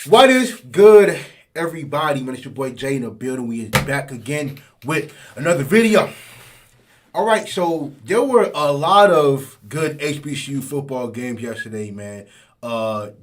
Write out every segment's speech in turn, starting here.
What is good, everybody? Man, it's your boy Jay in the building. We is back again with another video. All right, so there were a lot of good HBCU football games yesterday, man.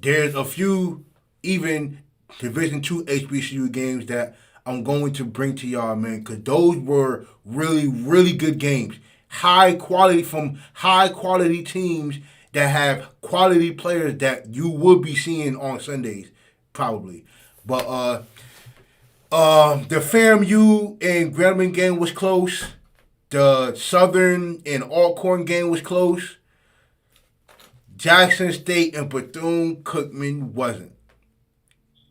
There's a few even Division II HBCU games that I'm going to bring to y'all, man, because those were really, really good games. High quality from high quality teams that have quality players that you would be seeing on Sundays, probably. But the FAMU and Grambling game was close. The Southern and Alcorn game was close. Jackson State and Bethune Cookman wasn't.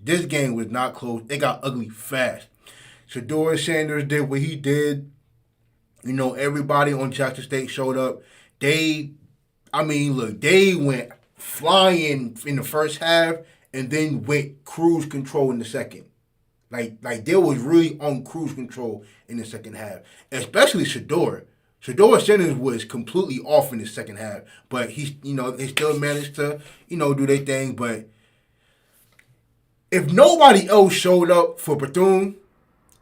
This game was not close. It got ugly fast. Shedeur Sanders did what he did. You know, everybody on Jackson State showed up. They went flying in the first half and then went cruise control in the second. Like they was really on cruise control in the second half, especially Shedeur. Shedeur Sanders was completely off in the second half, but they still managed to, do their thing. But if nobody else showed up for Bethune,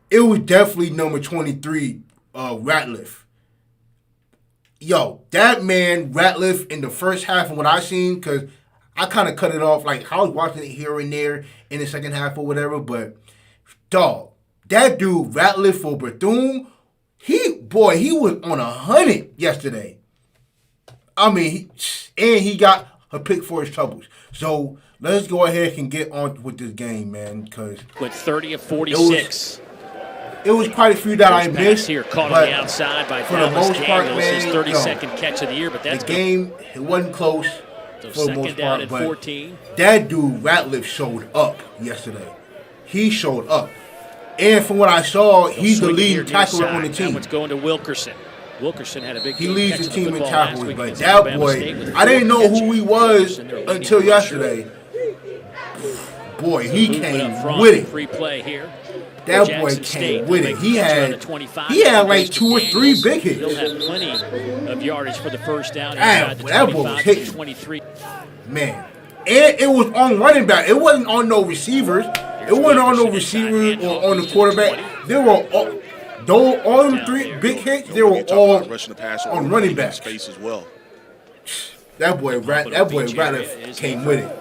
it was definitely number 23, Ratliff. Yo, that man, Ratliff, in the first half of what I seen, because I kind of cut it off, like I was watching it here and there in the second half or whatever, but dog, that dude, Ratliff for Bethune, he was on 100 yesterday. I mean, he got a pick for his troubles. So let's go ahead and get on with this game, man, because with 30 of 46. It was quite a few that I missed. Here caught on the outside by Dallas Daniels, his 32nd catch of the year, but that's the game. It wasn't close so for the most down part. At 14. That dude Ratliff showed up yesterday. He showed up, and from what I saw, he's the leading tackler on the team. That one's going to Wilkerson. Wilkerson had a big. He leads the team in tackles, but that boy, I didn't know who he was until yesterday. Boy, he came with it. Free play here. That boy came with it. He had like 2 or 3 big hits. He'll have plenty of yardage for the first down. That boy was hitting. 23. Man. And it was on running back. It wasn't on no receivers. It wasn't on no receivers or on the quarterback. They were all them 3 big hits, they were all on running backs. As well. That boy Ratliff came with it.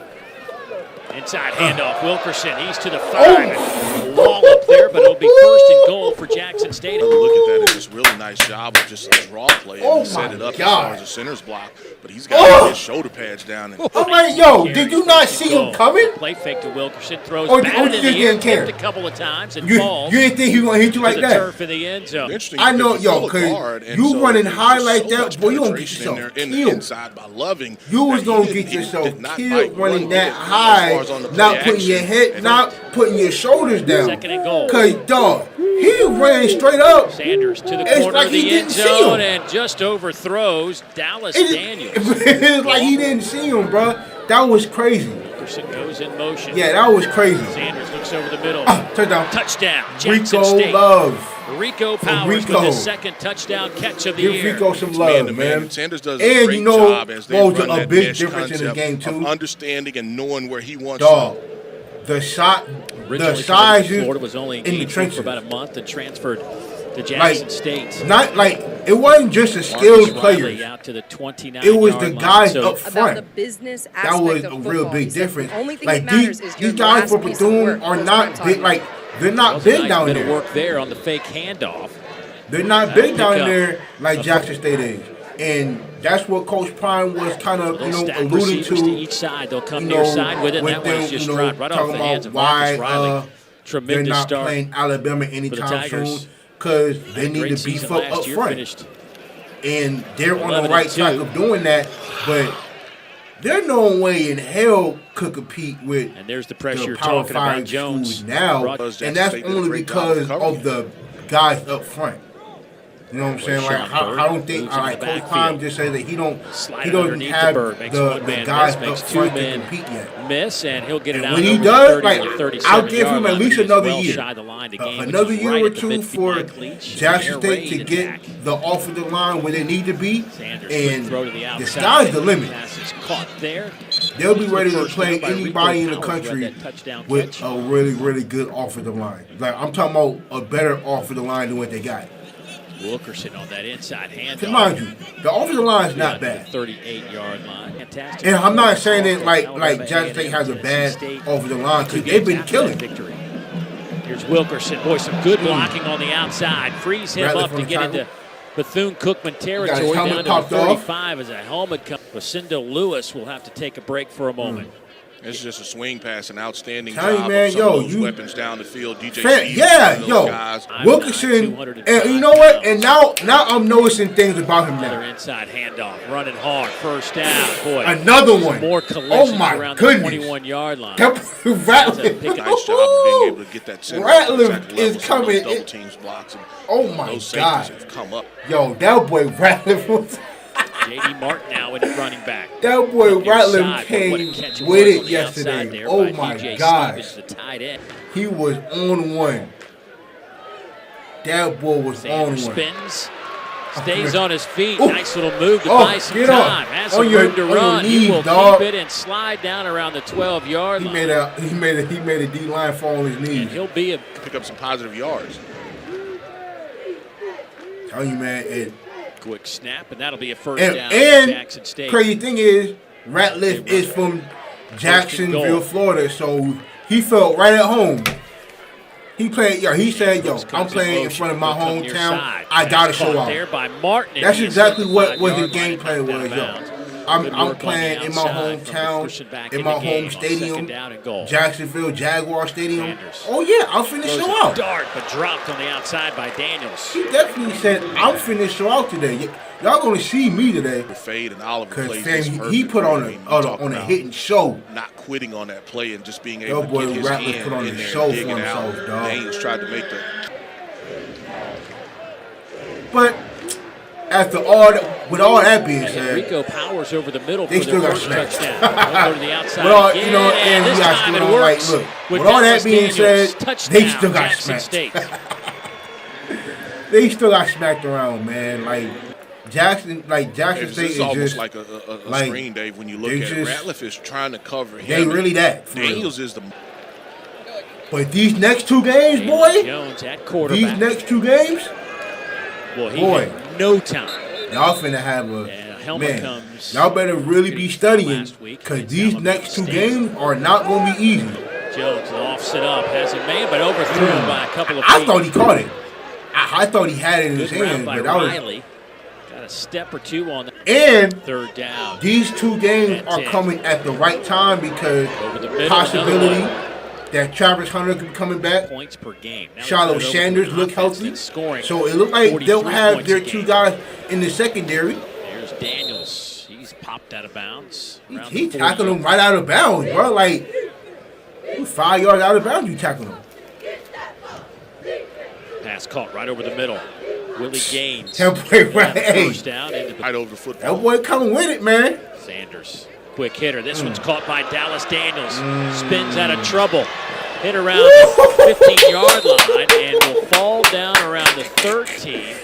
Inside handoff, Wilkerson, he's to the 5. Long up there, but it'll be first and goal for Jackson State. Look at that, it's just really nice job of just a draw play and set it up as far as the center's block. But he's got his shoulder pads down. And I'm like, yo, did you not see him coming? Play fake to Wilkerson, throws or batted you in the air, care? a couple of times and falls. You didn't think he was going to hit you like to the that? Turf in the end zone. I know, yo, because you running high like that, boy, you going to get yourself killed. Inside by Loving. You was going to get yourself killed running that high, not putting your head, not putting your shoulders down. Second and goal. Because, dog, he ran straight up. Sanders to the corner of the end zone and just overthrows Dallas Daniels. It's like he didn't see him, bro. That was crazy. Wilkerson goes in motion. Yeah, that was crazy. Sanders looks over the middle. Touchdown. Jackson Rico State. Love. Rico Powers with his second touchdown catch of the year. Give Rico some love, man. Sanders does a great job as they run a big difference in the game too. Understanding and knowing where he wants to. The size Florida was only in the trenches for about a month and transferred to Jackson State. Not like it wasn't just a skilled player. Out to the 29 it was the guys up front. The business that was a real big difference. Like these guys for Bethune are not big. Like they're not big down there. Work there on the fake handoff. They're not big down there like Jackson State is. And that's what Coach Prime was kind of, alluding to each side. They'll come near side with it. That one's just dropped right off the hands of Marcus Riley. Tremendous they're not start playing Alabama anytime soon because they need to beef up front. And they're on the right track of doing that, but there's no way in hell could compete with and there's the pressure you're Power talking about 5 Jones now, and that's only because of the guys up front. You know what I'm saying? Like I don't think Coach Prime just said that he doesn't have the guys up front to compete yet. Miss and he'll get it out. When he does, I'll give him at least another year, another year or two for Jackson State to get the offensive line where they need to be, and the sky's the limit. Pass is caught there. they'll be ready to play anybody in the country with a really, really good offensive line. Like, I'm talking about a better offensive line than what they got. Wilkerson on that inside handoff. Mind you, the offensive line is not bad. 38-yard line. Fantastic. And I'm not saying that like Jackson State has a bad offensive line because they've been killing. Victory. Here's Wilkerson. Boy, some good blocking on the outside. Frees him up to get into Bethune-Cookman territory. Down to 35 as a helmet comes. Lucinda Lewis will have to take a break for a moment. It's just a swing pass, an outstanding Tell job you, man, of some of those weapons down the field. DJ Stevens, yeah, Wilkerson, and you know what? And now I'm noticing things about him now. Another inside handoff, running hard, first down. Boy, another one. More collisions around the 21-yard line. Ratliff, nice job of being able to get that center. Ratliff is coming. Double teams blocks. Oh my those God! Have come up. Yo, that boy Ratliff was. J.D. Martin now in running back. That boy Ratliff came with it yesterday. Oh my gosh. The tight end. He was on one. That boy was on one. Spins. Stays on his feet. Nice little move to buy some time. Has some room to run. He will keep it and slide down around the 12-yard line. He made a D line fall on his knees. And he'll be pick up some positive yards. Tell you, man, quick snap, and that'll be a first down. And Jackson State. Crazy thing is, Ratliff is from Jacksonville, Florida, so he felt right at home. He played. He said, "Yo, I'm playing in front of my hometown. I gotta show out." There by Martin. That's exactly what his game plan was, yo. I'm playing in my hometown, in my home stadium, Jacksonville Jaguar Stadium. Oh yeah, I'm finna show out. Dart, but dropped on the outside by Daniels. He definitely said, "I'm finna show out today. Y'all gonna see me today." Fade and Oliver plays Cause he put on a hitting show. Not quitting on that play and just being able to get his hand put on in the there show and for dig it out. himself, dog. Daniels tried to make the. But after all, with all that being said, Rico Powers over the middle they for still their got first smacked. touchdown. Go to the outside. But all, again, you know, and this you got time to it know, like, works. look, With with all that being Daniels, said, touchdown, they still got Jackson smacked. State. They still got smacked around, man. Like Jackson State is almost just like a screen, Dave. When you look at it, Ratliff is trying to cover him. They really that. Daniels is the. But these next two games, boy. Jones at quarterback. These next two games, boy, no time. Y'all finna have a helmet man. Comes y'all better really be studying because these next two games are not gonna be easy. Jones lofts it up, has it made, but overthrown by a couple of feet. I thought he caught it. I thought he had it in his hand, but Riley got a step or two on the third down. These two games are coming at the right time because possibility that Travis Hunter could be coming back. Points per game. Shiloh Sanders look healthy. So it looks like they'll have their two guys in the secondary. There's Daniels. He's popped out of bounds. He tackled him right out of bounds, bro. Like 5 yards out of bounds, you tackled him. Pass caught right over the middle. Willie Gaines. That boy first down right over the football. That boy coming with it, man. Sanders. Quick hitter. This one's caught by Dallas Daniels. Spins out of trouble. Hit around the 15-yard line and will fall down around the 13.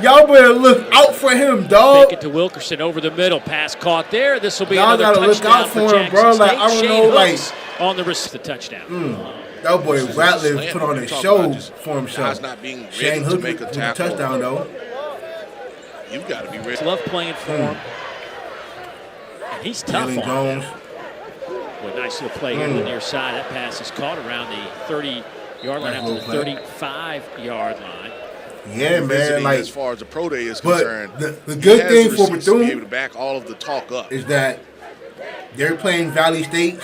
Y'all better look out for him, dog. Take it to Wilkerson over the middle. Pass caught there. This will be y'all another touchdown look out for him, Jackson bro. Like State. I don't Shane know, Hooks like on the touchdown. That boy Ratliff put on a show for himself. Not being ready Shane to Hooks make a with tackle. a touchdown though. You've got to be ready. Love playing for him. And he's tough on him. Well, nice little play here to the near side. That pass is caught around the 30-yard line after the 35-yard line. Yeah, man. Like as far as the pro day is concerned, the good thing for Bethune to be able to back all of the talk up is that they're playing Valley State,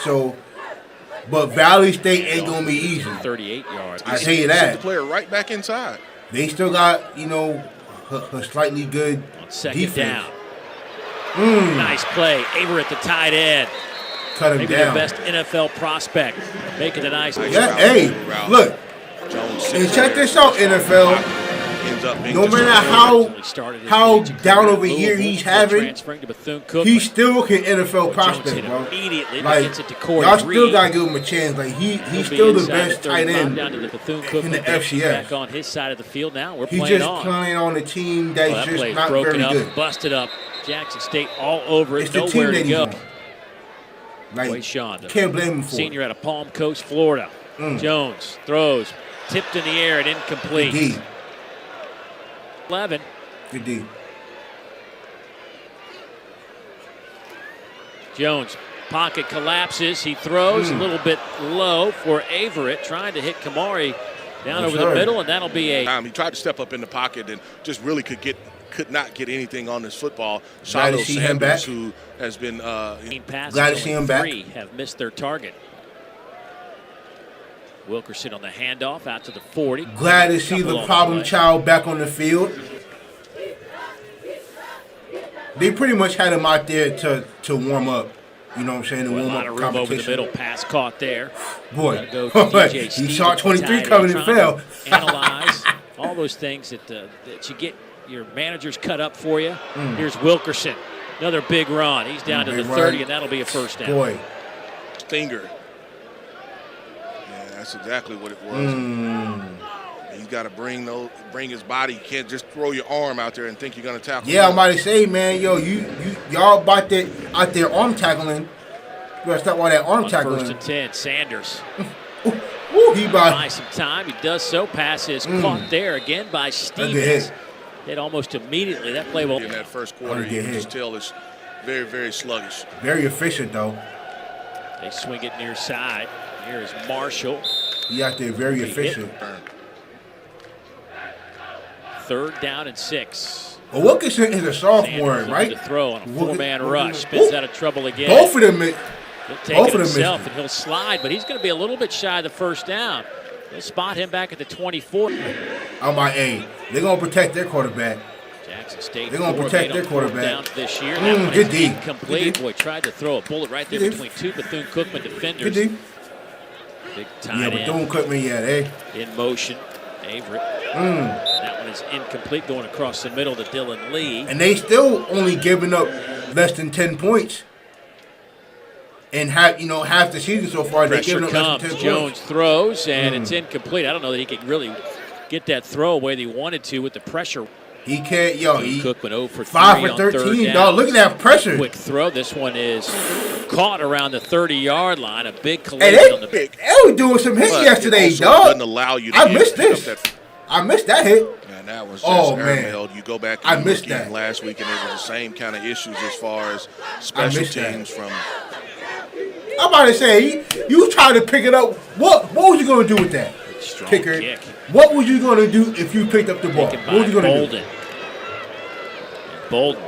but Valley State ain't gonna be easy. 38 yards. I tell you that. The player right back inside. They still got a slightly good on second defense. Down. Nice play. Aber at the tight end. Cut him Maybe down. the best NFL prospect. Making a nice Yeah, hey, look. And check this out, NFL. ends up being no matter how down of a year he's having, he still can NFL prospect, bro. Like, y'all still gotta give him a chance. Like he's still the best tight end in the FCS. Back on his side of the field now. We're He's playing just playing on a team that's just not broken very up, good. Busted up. Jackson State all over it. It's the Nowhere team to go. Like, Sean, can't blame him for senior out of Palm Coast, Florida. Jones throws, tipped in the air and incomplete. Good D. 11. Good D. Jones, pocket collapses. He throws a little bit low for Averett, trying to hit Kamari down over the middle, and that'll be a. He tried to step up in the pocket and just really could not get anything on this football. Shiloh Sanders, who has been glad to see him back. Three have missed their target. Wilkerson on the handoff out to the 40. Glad to see the problem child back on the field. They pretty much had him out there to warm up. You know what I'm saying? To warm up competition. Over the middle, pass caught there. Boy, he saw 23 coming and fell. Analyze all those things that you get your managers cut up for you. Here's Wilkerson. Another big run. He's down to the 30, and that'll be a first down. Boy. Finger. That's exactly what it was. He's got to bring his body. You can't just throw your arm out there and think you're going to tackle. Yeah, I'm about to say, man, yo, y'all about that out there arm tackling. You gotta stop all that arm tackling. First and 10, Sanders. He buy some time. He does so. Pass is caught there again by Stevens. Hit almost immediately. That play will. In that first quarter, you can just tell it's very, very sluggish. Very efficient though. They swing it near side. Here is Marshall. He out there very efficient. Third down and 6. Well, Wilkerson is a sophomore, right? To throw on a 4-man rush. Spins out of trouble again. Both of them. He'll take it himself and he'll slide, but he's going to be a little bit shy of the first down. They'll spot him back at the 24. On my A. They're going to protect their quarterback. Jackson State. They're going to protect their quarterback. Down this year. That one good is D. Incomplete. Boy, tried to throw a bullet right there between two Bethune-Cookman defenders. Good D. Big tight end. Bethune-Cookman, in motion. Averett. That one is incomplete, going across the middle to Dylan Lee. And they still only giving up less than 10 points. And half the season so far, they're giving up less than 10 Jones points. Throws, and it's incomplete. I don't know that he could really get that throw away that he wanted to with the pressure. He can't, Cookman 0 for 3 5 for 13. Dog, look at that pressure. Quick throw. This one is caught around the 30-yard line. A big collision on the big. They were doing some hits yesterday, dog. Doesn't allow you to I missed this. I missed that hit. And that was just held. You go back and missed that last week, and it was the same kind of issues as far as special teams from. I'm about to say, you tried to pick it up. What was you going to do with that? Kicker. Kick. What was you going to do if you picked up the ball? What was you going to do? Bolden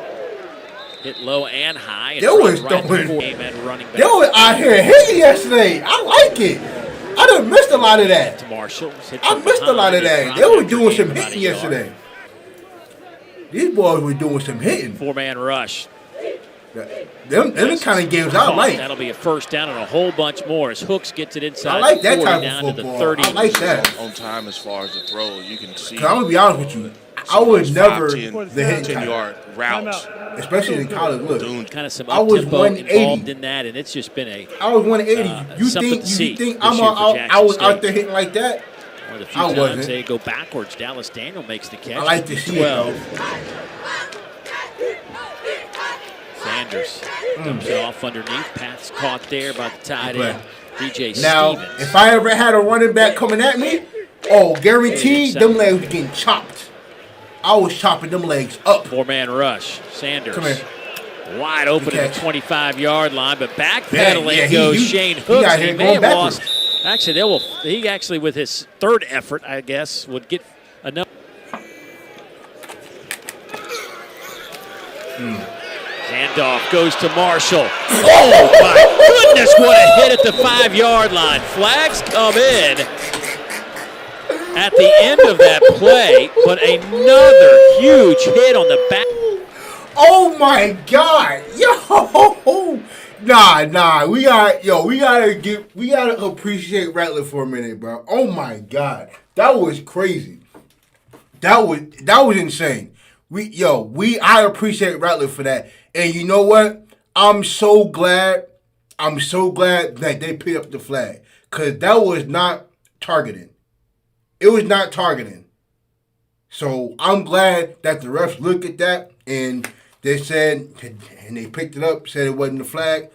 hit low and high. They was out here hitting yesterday. I like it. I done missed a lot of that. To Marshall. I missed a lot of that. They were doing some hitting yesterday. These boys were doing some hitting. 4-man rush. Them the kind of games I like. That'll be a first down and a whole bunch more as Hooks gets it inside. I like that type down of football. football. I like that. On time as far as the throw, you can see. I'm going to be honest with you. I was never the hit 10-yard routes. Especially in college. Look, kind of some I was up-tempo 180 involved in that, and it's just been I was 180. You think I was out there hitting like that? One of the few times they go backwards. Dallas Daniel makes the catch. I like to see it. Sanders dumps it off underneath. Pat's caught there by the tight end. DJ now, Stevens. if I ever had a running back coming at me, guaranteed them legs were getting chopped. I was chopping them legs up. 4-man rush. Sanders. Come here. Wide open at the 25-yard line, but backpedaling goes Shane Hooks. He may have lost. Actually, he actually, with his third effort, I guess, would get enough. Handoff goes to Marshall. Oh, my goodness, what a hit at the 5-yard line. Flags come in at the end of that play, but another huge hit on the back. Oh my God, yo, nah, we gotta appreciate Rattler for a minute, bro. Oh my God, that was crazy. That was insane. I appreciate Rattler for that. And you know what? I'm so glad that they picked up the flag. Because that was not targeting. It was not targeting. So I'm glad that the refs looked at that and they said, and they picked it up, said it wasn't a flag.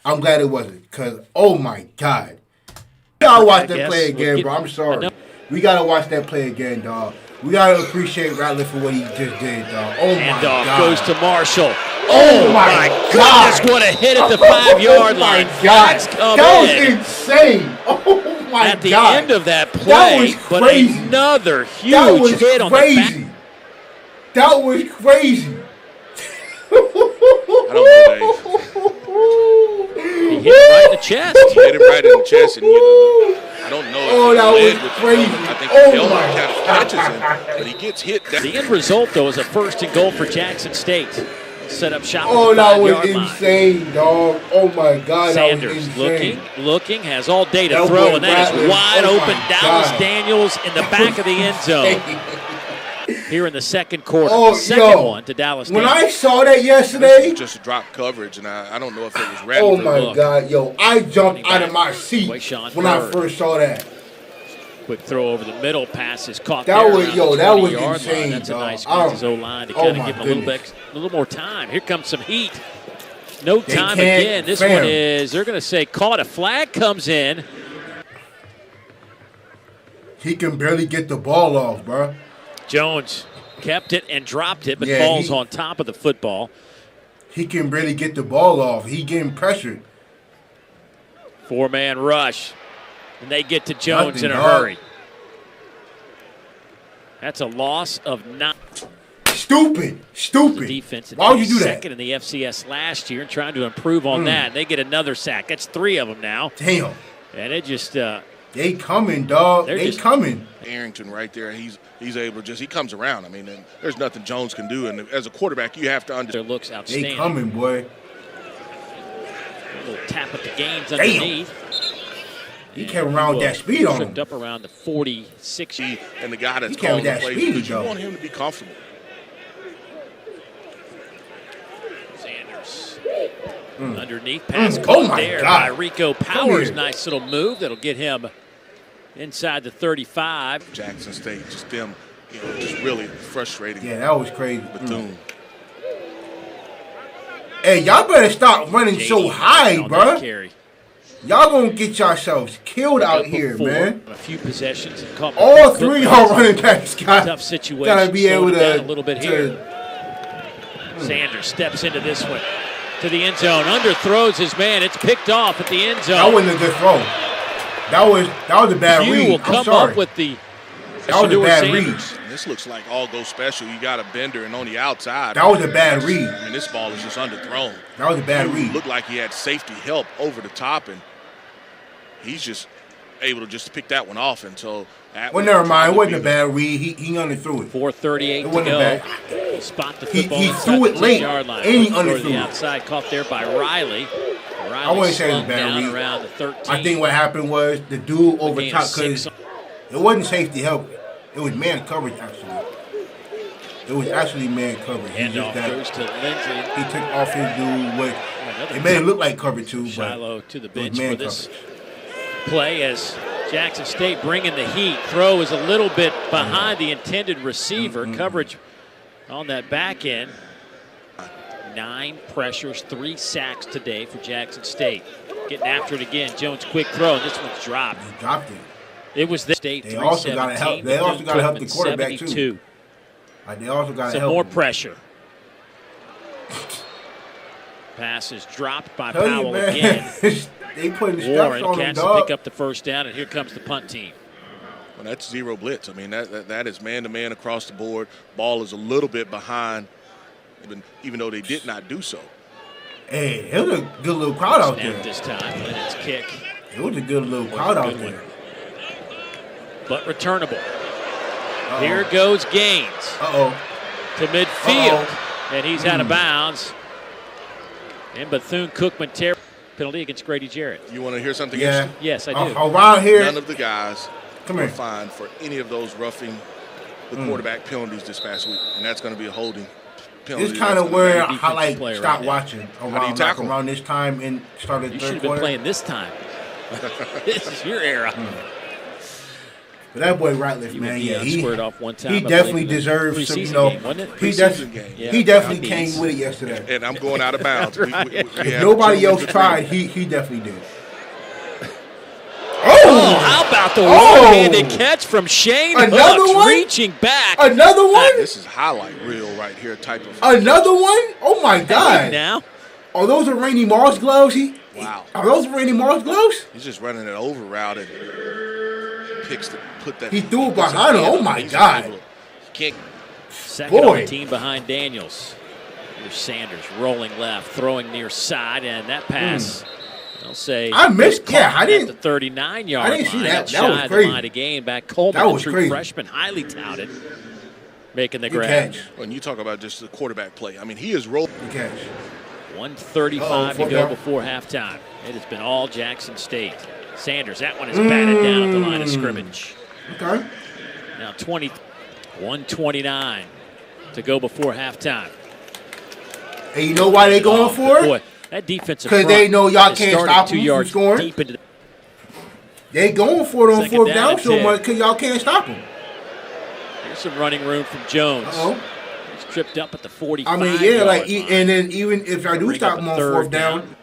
I'm glad it wasn't. Because, oh my God. We gotta watch that play again, bro. I'm sorry. We gotta watch that play again, dog. We gotta appreciate Rattler for what he just did, dog. Oh my God. Handoff goes to Marshall. Oh my God. Goodness, what a hit at the 5-yard line. That was insane. Oh my God. At the end of that play, but another huge hit on the back. That was crazy. I don't know, Dave. He hit him right in the chest. He hit him right in the chest, and I don't know if that he was crazy. I think the helmet kind of catches him, but he gets hit. The end result, though, is a 1st and goal for Jackson State. Set up shop. Oh, that was insane, dog. Oh my God, Sanders that was insane. looking, has all day to throw, and that is wide open. Dallas Daniels in the back of the end zone. Here in the second quarter, the second one to Dallas Daniels. When I saw that yesterday, it was just a drop coverage, and I don't know if it was ready. Oh my God, I jumped out of my seat when I first saw that. Quick throw over the middle, pass is caught. That was insane. That's a nice his O-line to kind of give him a little more time. Here comes some heat. No time again. This one is, they're going to say, caught. A flag comes in. He can barely get the ball off, bro. Jones kept it and dropped it, but falls on top of the football. He can barely get the ball off. He getting pressured. 4-man rush. And they get to Jones in a hurry. That's a loss of 9. Stupid. Defense. Why would you do that? Second in the FCS last year and trying to improve on that. They get another sack. That's 3 of them now. Damn. And it just they coming, dog. They coming. Arrington right there. He's able to he comes around. I mean, and there's nothing Jones can do. And as a quarterback, you have to understand. Their looks outstanding. They coming, boy. A little tap at the gains underneath. He came around with that speed on him. Tripped up around the 46. And the guy that's calling the plays, you want him to be comfortable. Sanders. Underneath, pass caught there by Rico Powers. Nice little move that'll get him inside the 35. Jackson State, just them, just really frustrating. Yeah, that was crazy. Bethune. Hey, y'all better stop running so high, bro. Y'all gonna get yourselves killed out here, man. A few possessions. All 3 are running backs. Tough situation. Gotta be able to a little bit here. Sanders steps into this one to the end zone. Underthrows his man. It's picked off at the end zone. That wasn't a good throw. That was a bad read. Will come up with the. That was a bad read. This looks like all go special. You got a bender and on the outside. That was a bad read. I mean, this ball is just underthrown. That was a bad read. Looked like he had safety help over the top, and he's just able to just pick that one off. And so, well, never mind. It wasn't a bad read. He underthrew it. 4:38 to go. Spot the football. He threw it late, and he underthrew the outside, caught there by Riley. I wouldn't say it was a bad read. Around the 13. I think what happened was the dude over top, because it wasn't safety help. It was man coverage, actually. It was actually man coverage. Handoff goes to Lindsey. He took off his dude. It made it look like cover 2, but Shiloh to the bench for this play as Jackson State bringing the heat. Throw is a little bit behind the intended receiver. Coverage on that back end. 9 pressures, 3 sacks today for Jackson State. Getting after it again. Jones quick throw. This one's dropped. He dropped it. It was the State. They also got to help. They also got to help the quarterback 72. Too. They also got to help. Some more pressure. Pass is dropped by Powell again. They putting the straps on him, dog. Pick up the first down, and here comes the punt team. Well, that's zero blitz. I mean, that is man-to-man across the board. Ball is a little bit behind, even though they did not do so. Hey, it was a good little crowd out there. This time, Lennox kick. It was a good little crowd out there. But returnable. Here goes Gaines. To midfield. And he's out of bounds. And Bethune Cookman penalty against Grady Jarrett. You want to hear something? Yes, I do. Around here, none of the guys were fined for any of those roughing the quarterback penalties this past week, and that's going to be a holding penalty. It's kind of where I stopped watching around this time and started you third should have quarter. been playing this time. This is your era. But that boy Ratliff, man, he squared off one time. He definitely deserves some, game, wasn't it? He definitely came with it yesterday. And I'm going out of bounds. Right. If nobody else tried, he definitely did. Oh, how about the one-handed catch from Shane Hooks, reaching back. Another one? This is highlight reel right here type of. Another one? Oh, my God. Now? Are those the Randy Moss gloves? Wow. Are those Randy Moss gloves? He's just running an over route and put that. He threw it behind him. Oh, my God. Second on the team behind Daniels. Here's Sanders rolling left, throwing near side, and that pass. I'll say I missed. Yeah, I didn't. At the 39-yard line. I didn't see that. That was crazy. line again back Coleman, the true freshman, highly touted, making the grab. When you talk about just the quarterback play, I mean, he is rolling. 1:35 to go before halftime. It has been all Jackson State. Sanders, that one is batted down at the line of scrimmage. Okay. Now 129 to go before halftime. And you know why they going for it? Boy, that defensive because they know y'all can't stop them from scoring. They going for it on fourth down so much because y'all can't stop them. There's some running room from Jones. He's tripped up at the 45. I mean, and then even if I do stop them on fourth down,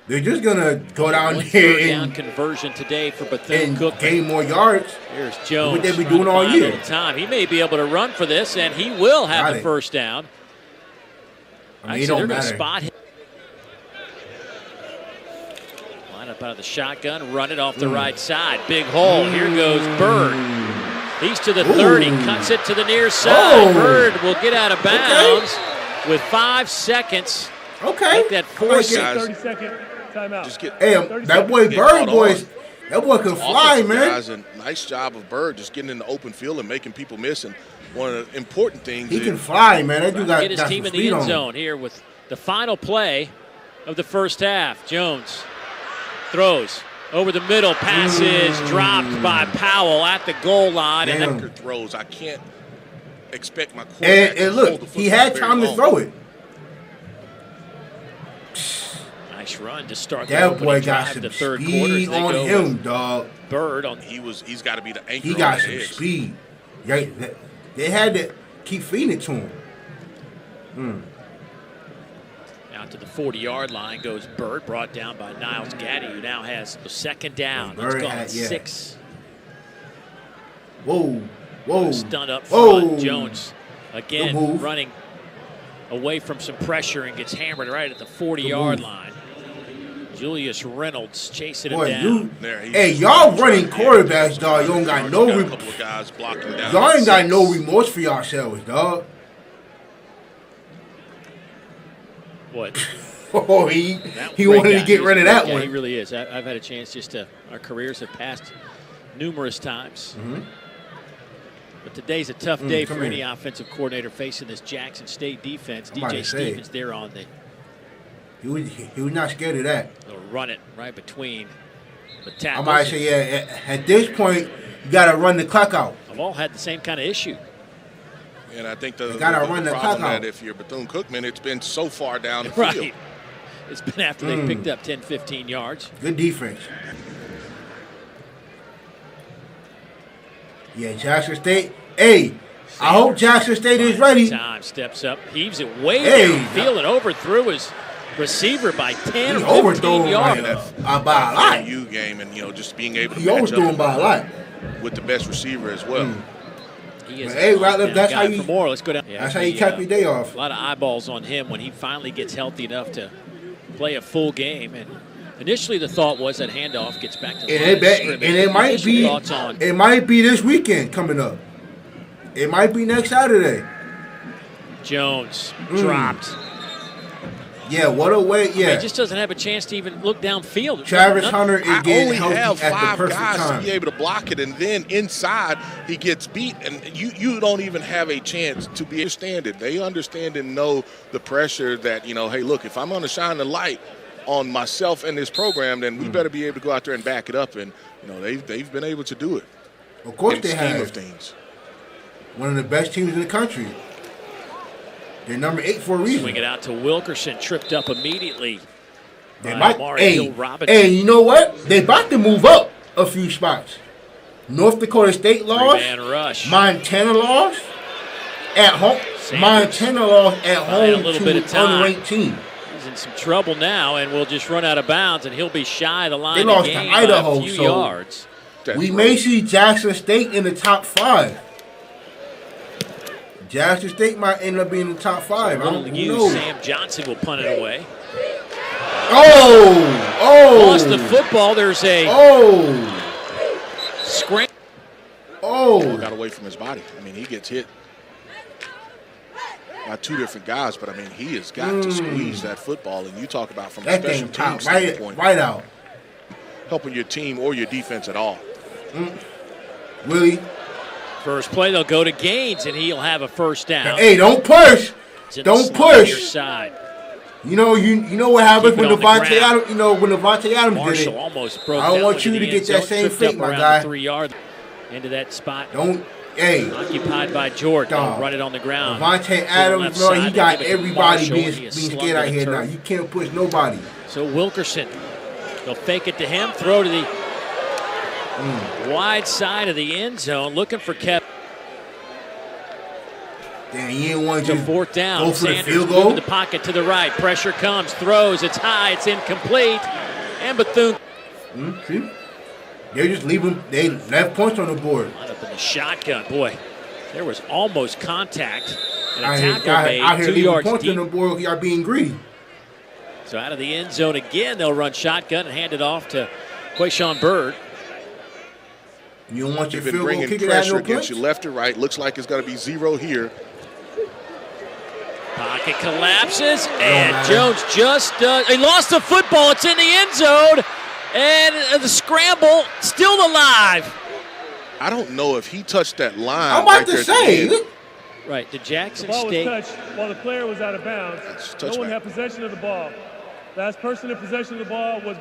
they're just gonna go down there and conversion today for Bethune and Cookman. gain more yards. Here's Jones. What they be doing all year. He may be able to run for this, and he will have the first down. I mean, it don't matter. Spot him. Line up out of the shotgun, run it off the right side. Big hole. Here goes Bird. He's to the 30, cuts it to the near side. Bird will get out of bounds with 5 seconds. Make that 4 30-second timeout. That boy Bird, that boy can fly, man. Guys, a nice job of Bird just getting in the open field and making people miss. And one of the important things, he can fly, man. That dude got get his team in the end zone here with the final play of the first half. Jones throws over the middle. Pass is dropped by Powell at the goal line. And then throws. I can't expect my quarterback and look, he had time to throw it. Nice run to start that boy got some speed on him, dog. Bird on. He's got to be the anchor. He got some speed. They had to keep feeding it to him. Out to the 40-yard line goes Bird, brought down by Niles Gaddy, who now has the second down. It's gone 6. Whoa. Stunned up front. Jones again running away from some pressure and gets hammered right at the 40-yard line. Julius Reynolds chasing him down. Hey, y'all running quarterbacks, dog. You don't got no. Y'all ain't got no remorse for yourselves, dog. What? He wanted to get rid of that one. He really is. I've had a chance our careers have passed numerous times. But today's a tough day for any offensive coordinator facing this Jackson State defense. DJ Stevens there on the. He was not scared of that. They'll run it right between the tackles. I might say, at this point, you got to run the clock out. They've all had the same kind of issue. And I think the problem that if you're Bethune-Cookman, it's been so far down the field. It's been after they picked up 10, 15 yards. Good defense. Yeah, Jackson State. Hey, I hope Jackson State is ready. Time steps up, heaves it way downfield and overthrew his receiver by 10 or 15 yards. By a lot. U game and just being able to match overthrew him by a lot with the best receiver as well. Hey, Ratliff, that's how you. Let's go down. That's how you cap your day off. A lot of eyeballs on him when he finally gets healthy enough to play a full game. And initially, the thought was that handoff gets back to the line of scrimmage. And it might be this weekend coming up. It might be next Saturday. Jones dropped. Yeah, what a way! Yeah, he just doesn't have a chance to even look downfield. Travis Hunter is getting healthy at the perfect time. To be able to block it, and then inside he gets beat, and you don't even have a chance to be understanding. They understand and know the pressure that hey, look, if I'm going to shine the light on myself and this program, then we better be able to go out there and back it up. And they've been able to do it. Of course they have. Of things. One of the best teams in the country. They're number 8 for a reason. Swing it out to Wilkerson, tripped up immediately. They might. Hey, you know what? They about to move up a few spots. North Dakota State lost. Rush. Montana lost at home. Sanders. Montana lost at home a little bit of to time. an unranked team. He's in some trouble now, and will just run out of bounds, and he'll be shy of the line. They lost again to Idaho, by a few so yards. We may see Jackson State in the top 5. Jackson State might end up being in the top 5. I don't know. Sam Johnson will punt it away. Oh! Lost the football. There's a scramble. Got away from his body. I mean, he gets hit by 2 different guys, but I mean, he has got to squeeze that football. And you talk about from a special team standpoint, right out, helping your team or your defense at all. Willie. First play, they'll go to Gaines, and he'll have a first down. Hey, don't push. Don't push. Side. You know what happens when Devontae Adams. You know when Devontae Adams Marshall did it. Almost broke. I don't want you to get that same fate, my guy. 3 yards into that spot. Don't. Hey. Occupied by Jordan. Run it on the ground. Devontae Adams, no, he got everybody being scared out here now. You can't push nobody. So Wilkerson, they'll fake it to him. Throw to the wide side of the end zone, looking for Kevin. Damn, you didn't want to just 4th down. go for Sanders the field goal. moving the pocket to the right. Pressure comes, throws, it's high, it's incomplete. And Bethune. See? They're just leaving. They left points on the board. Line up in the shotgun. Boy, there was almost contact. And a tackle made out here 2 leaving yards points deep. on the board. Y'all being greedy. So out of the end zone again, they'll run shotgun and hand it off to Quayshawn Bird. You don't want your You've been field goal bringing kicker pressure no against you left or right. Looks like it's going to be 0 here. Pocket collapses, and Jones just he lost the football. It's in the end zone, and the scramble still alive. I don't know if he touched that line. I'm about to say. Right, the Jackson the ball State. was touched while the player was out of bounds. No one had possession of the ball. Last person in possession of the ball was.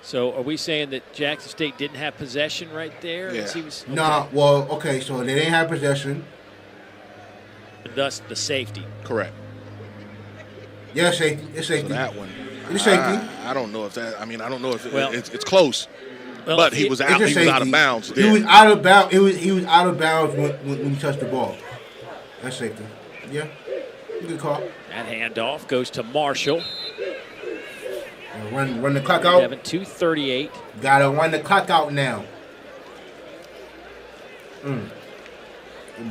So are we saying that Jackson State didn't have possession right there? Yeah. Nah, well, okay, so they didn't have possession. Thus the safety. Correct. Yeah, safety. It's safety. So that one. It's safety. I don't know if that. I mean, I don't know if it's close. Well, but he was out. He was out of bounds. He was out of bounds. He was out of bounds when he touched the ball. That's safety. Yeah, good call. That handoff goes to Marshall. Run the clock out. 2:38. Gotta run the clock out now.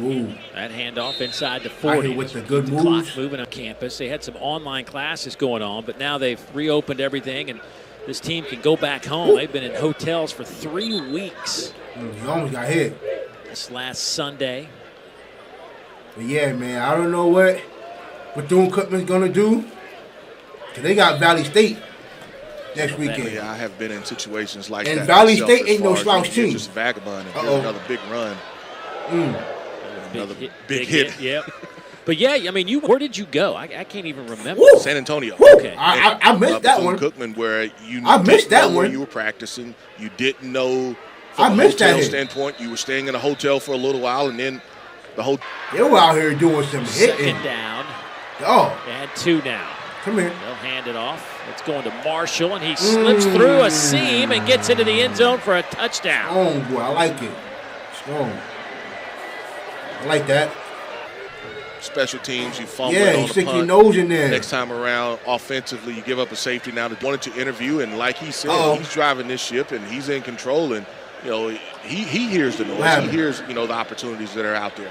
Ooh. That handoff inside the 40 with the good moves. Clock moving on campus. They had some online classes going on, but now they've reopened everything, and this team can go back home. Ooh. They've been in hotels for 3 weeks. You almost got hit. This last Sunday. But yeah, man, I don't know what Bethune Cookman's gonna do. Cause they got Valley State next weekend. Yeah, I have been in situations like and that. And Valley State ain't no slouch team. Just vagabond and here's another big run. Another big hit. Yep. But yeah, I mean, where did you go? I can't even remember. Woo. San Antonio. Woo. Okay. I missed that one. Cookman, where I missed that one. Where you were practicing, you didn't know. From a hotel standpoint, you were staying in a hotel for a little while, and then the whole. They were out here doing some hitting. Second down. Oh. And 2 now. Come here. They'll hand it off. It's going to Marshall, and he slips through a seam and gets into the end zone for a touchdown. Oh, boy, I like it. Strong. I like that. Special teams, you fumbled on the you stick punt. your nose in there. Next time around, offensively, you give up a safety. Now they wanted to interview, and like he said, he's driving this ship, and he's in control, and he hears the noise. He hears the opportunities that are out there.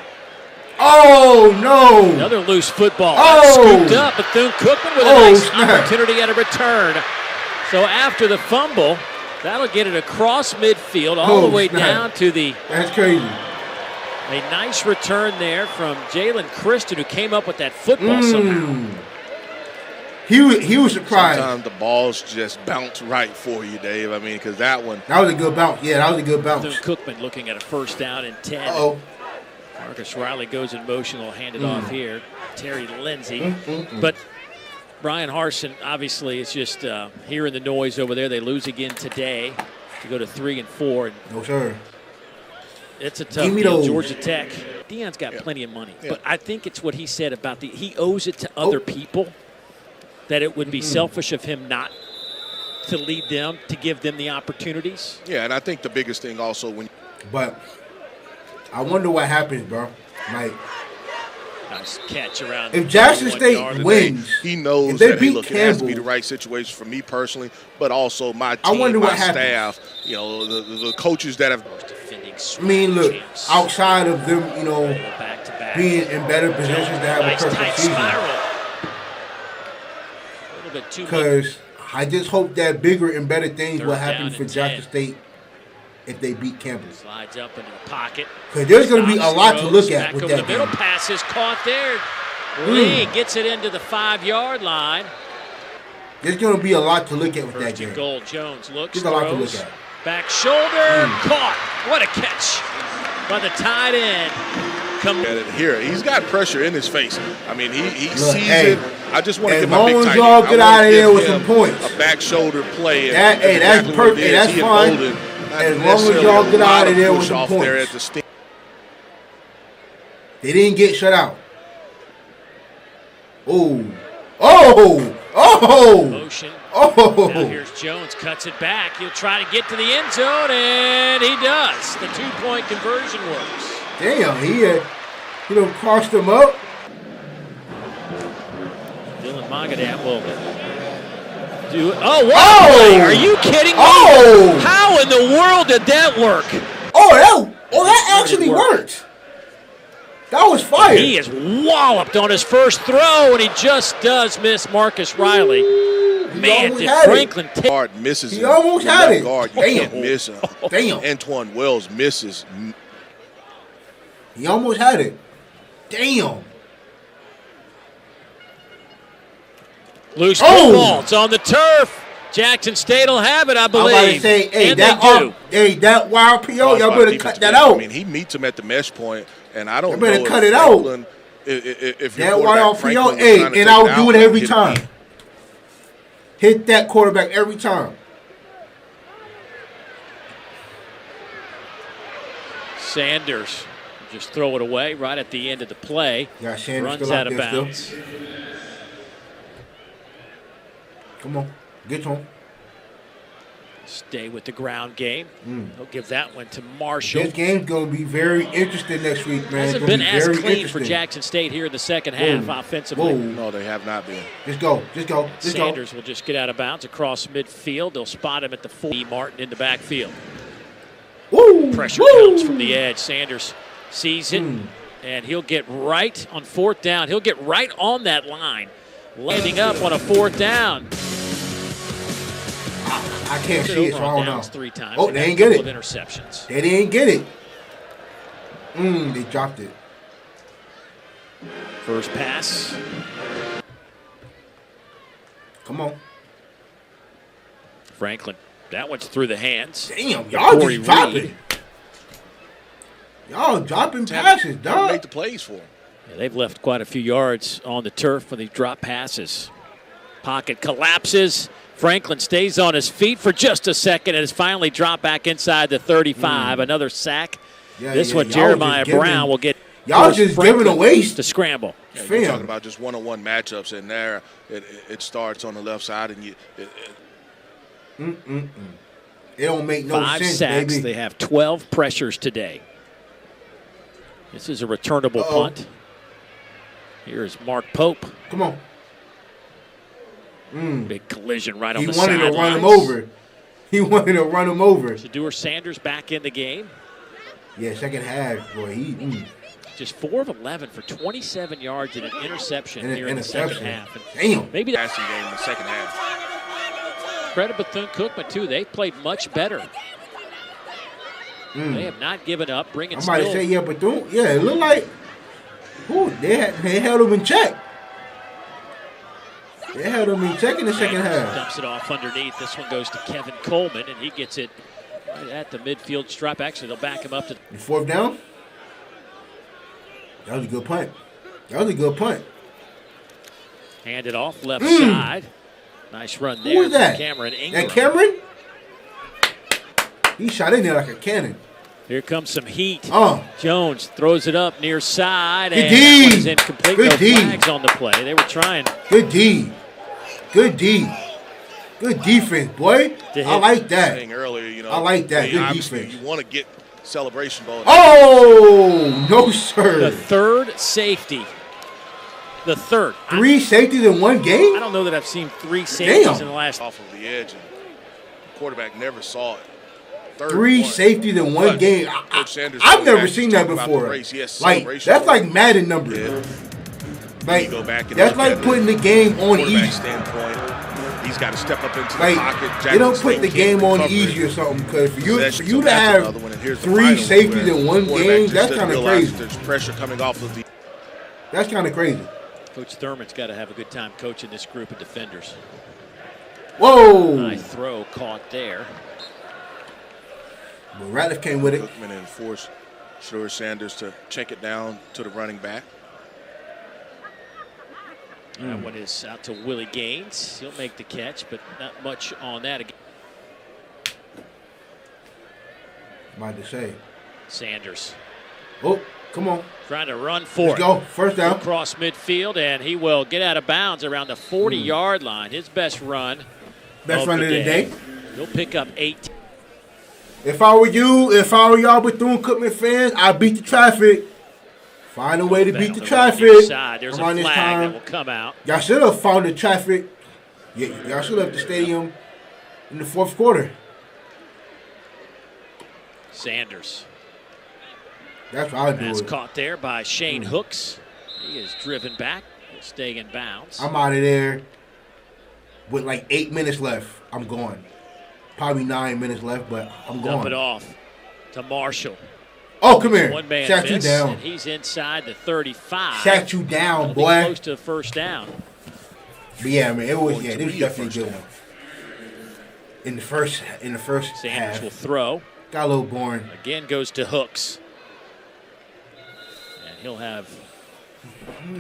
Oh, no. Another loose football. Oh. Scooped up. Bethune Cookman with a nice opportunity at a return. So after the fumble, that'll get it across midfield all the way down to the. That's crazy. A nice return there from Jalen Christian, who came up with that football somehow. He was surprised. Sometimes the balls just bounce right for you, Dave. I mean, because that was a good bounce. Yeah, that was a good bounce. Bethune Cookman looking at a first down and 10. Uh-oh. Marcus Riley goes in motion. Will hand it off here. Terry Lindsay. But Brian Harsin, obviously, is just hearing the noise over there. They lose again today to go to 3-4. No, sir. It's a tough deal. Georgia Tech. Deion's got plenty of money, but I think it's what he said about he owes it to other people, that it would be selfish of him not to lead them, to give them the opportunities. Yeah, and I think the biggest thing also But I wonder what happens, bro. Like, nice catch around. If Jackson State wins, he knows that, hey, look, it has to be the right situation for me personally, but also my team, my staff, you know, the coaches that have. I mean, look, outside of them, you know, being in better positions to have a perfect season. Because I just hope that bigger and better things will happen for Jackson State if they beat Campbell. Slides up into the pocket. Because there's going to be a lot to look at with that game. Middle pass is caught there. Lee gets it into the 5-yard line. There's going to be a lot to look at with that game. Goal. Jones looks, there's a lot to look at. Back shoulder, caught. What a catch by the tight end. Here, he's got pressure in his face. I mean, he sees it. I just want to get my big tight end. As long as y'all get out of there with some points. A back shoulder play. That's perfect. That's fine. As long as y'all get out of there with some points. They didn't get shut out. Motion. Now here's Jones, cuts it back. He'll try to get to the end zone, and he does. The 2-point conversion works. Damn, he done crossed him up. Dylan Magadat will do it. Oh, wow! Are you kidding me? Oh! How in the world did that work? That actually worked. That was fire. He is walloped on his first throw, and he just does miss Marcus Riley. Man, did Franklin guard misses him. He almost had it. Guard, you can't miss him. Damn. Antoine Wells misses. He almost had it. Damn. Loose football. It's on the turf. Jackson State will have it, I believe. I'm about to say, that wild PO, y'all better cut that out. I mean, he meets him at the mesh point, and I don't know. You better cut it out. If that wild PO, and I'll do it every time. Hit that quarterback every time. Sanders just throw it away right at the end of the play. Yeah, Sanders runs out of bounds. Still. Come on, get home. Stay with the ground game. He'll give that one to Marshall. This game's going to be very interesting next week, man. Hasn't been as clean for Jackson State here in the second half offensively. No, they have not been. Just go. Sanders will just get out of bounds across midfield. They'll spot him at the 4. Martin in the backfield. Pressure comes from the edge. Sanders sees it, and he'll get right on 4th down. He'll get right on that line, landing up on a 4th down. I can't see it, so I don't know. 3 times. Oh, they ain't get it. Interceptions. They didn't get it. They dropped it. First pass. Come on. Franklin. That one's through the hands. Damn, y'all just dropping. Y'all dropping passes, dog. Make the plays for them. Yeah, they've left quite a few yards on the turf when they drop passes. Pocket collapses. Franklin stays on his feet for just a second and has finally dropped back inside the 35. Another sack. This one, Jeremiah Brown will get. Y'all just giving away to scramble. Yeah, you're talking about just one-on-one matchups, and there it starts on the left side, and you. It don't make no 5 sense, sacks. baby. They have 12 pressures today. This is a returnable punt. Here's Mark Pope. Come on. Big collision right on He the wanted sidelines. to run him over. He wanted to run him over. Shedeur Sanders back in the game. Yeah, second half, boy. Just 4 of 11 for 27 yards and an interception here in the second half. And damn. Maybe that's passing game in the second half. Credit Bethune-Cookman, too. They played much better. They have not given up. Bringing I'm about to say, Bethune. Yeah, it looked like they held him in check. They held him in check in the second half. Dumps it off underneath. This one goes to Kevin Coleman, and he gets it right at the midfield stripe. Actually, they'll back him up to 4th down. That was a good punt. Hand it off left side. Nice run there. Who was that? Cameron Ingram. That Cameron? He shot in there like a cannon. Here comes some heat. Oh. Jones throws it up near side, Good and D. that one is incomplete. Good No D. flags on the play. They were trying. Good D. Good D. Good defense, boy. I like that. Earlier, I like that. Good defense. You want to get celebration ball. Oh, no, sir. The third safety. The third. 3 safeties in one game? I don't know that I've seen 3 safeties in the last. Off of the edge, and the quarterback never saw it. 3 safeties in one game. I've never seen that before. Like, that's like Madden numbers. Yeah. Like, go back and that's like putting the game on easy. Standpoint, he's got to step up into like, the pocket. They don't put the game on easy or something, because for you to have 3 safeties in one game, that's kind of crazy. There's pressure coming off of the. That's kind of crazy. Coach Thurman's got to have a good time coaching this group of defenders. Whoa! Nice throw caught there. But Ratliff came with it. Cookman and forced Shedeur Sanders to check it down to the running back. That one is out to Willie Gaines. He'll make the catch, but not much on that again. About to say. Sanders. Oh, come on. Trying to run for Let's go. First down. Across midfield, and he will get out of bounds around the 40-yard line. His best run. Best run of the day. He'll pick up 8. If I were you, if I were y'all Bethune Cookman fans, I'd beat the traffic. Find a way to beat the traffic. There's a flag that will come out. Y'all should have found the traffic. Y'all should have left the stadium in the 4th quarter. Sanders. That's what I would do. That's caught there by Shane Hooks. He is driven back. He'll stay in bounds. I'm out of there with like 8 minutes left. I'm going. Probably 9 minutes left, but I'm going. Dump it off to Marshall. Oh, come here. One man Sat you miss, down. and he's inside the 35. Sat you down, boy. Close to the first down. But yeah, man, it was definitely a good one. In the first Sanders half. will throw. Got a little boring. Again goes to Hooks. And he'll have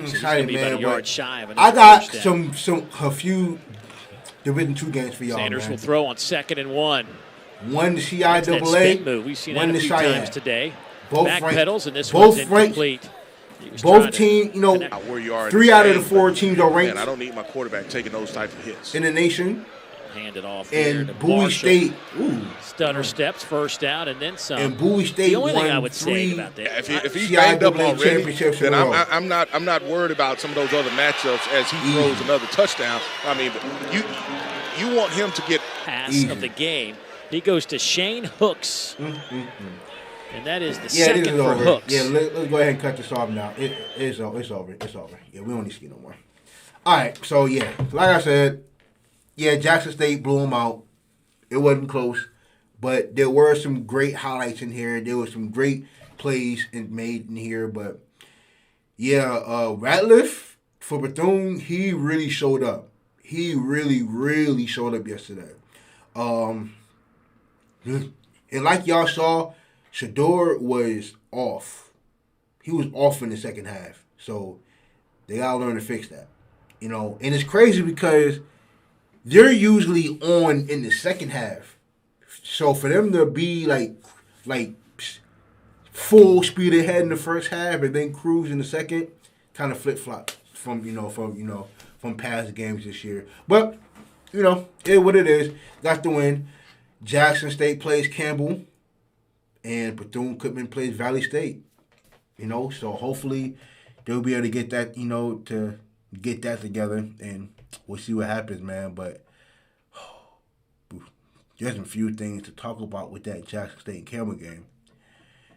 Excited, be man. about a yard shy of I got a few Division 2 games for y'all, Sanders man. will throw on 2nd and 1. One to That CIAA. spin move. We've seen that a few times today. Both Back pedals, and this both one's incomplete. Both teams, 3 out of the 4 teams are ranked. Man, I don't need my quarterback taking those type of hits. In the nation. Hand it off and there to Bowie Marshall. State. Stutter steps, first down, and then some. And Bowie State the only won thing I would 3 say about that. If he's banged up already, then I'm I'm not worried about some of those other matchups as he throws another touchdown. I mean, you want him to get pass of the game. He goes to Shane Hooks. And that is the second for Hooks. Yeah, let's go ahead and cut this off now. It's over. It's over. Yeah, we don't need to see no more. All right, so yeah, like I said, yeah, Jackson State blew them out. It wasn't close, but there were some great highlights in here. There were some great plays made in here, but yeah, Ratliff for Bethune, he really showed up. He really showed up yesterday. And like y'all saw, Shedeur was off. He was off in the second half. So they gotta learn to fix that. And it's crazy because they're usually on in the second half. So for them to be like full speed ahead in the first half and then cruise in the second, kind of flip flop from past games this year. But it is what it is. Got the win. Jackson State plays Campbell, and Bethune Cookman plays Valley State. So hopefully they'll be able to get that, to get that together, and we'll see what happens, man. But there's a few things to talk about with that Jackson State and Campbell game.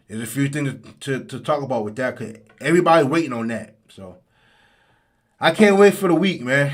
There's a few things to talk about with that because everybody's waiting on that. So I can't wait for the week, man.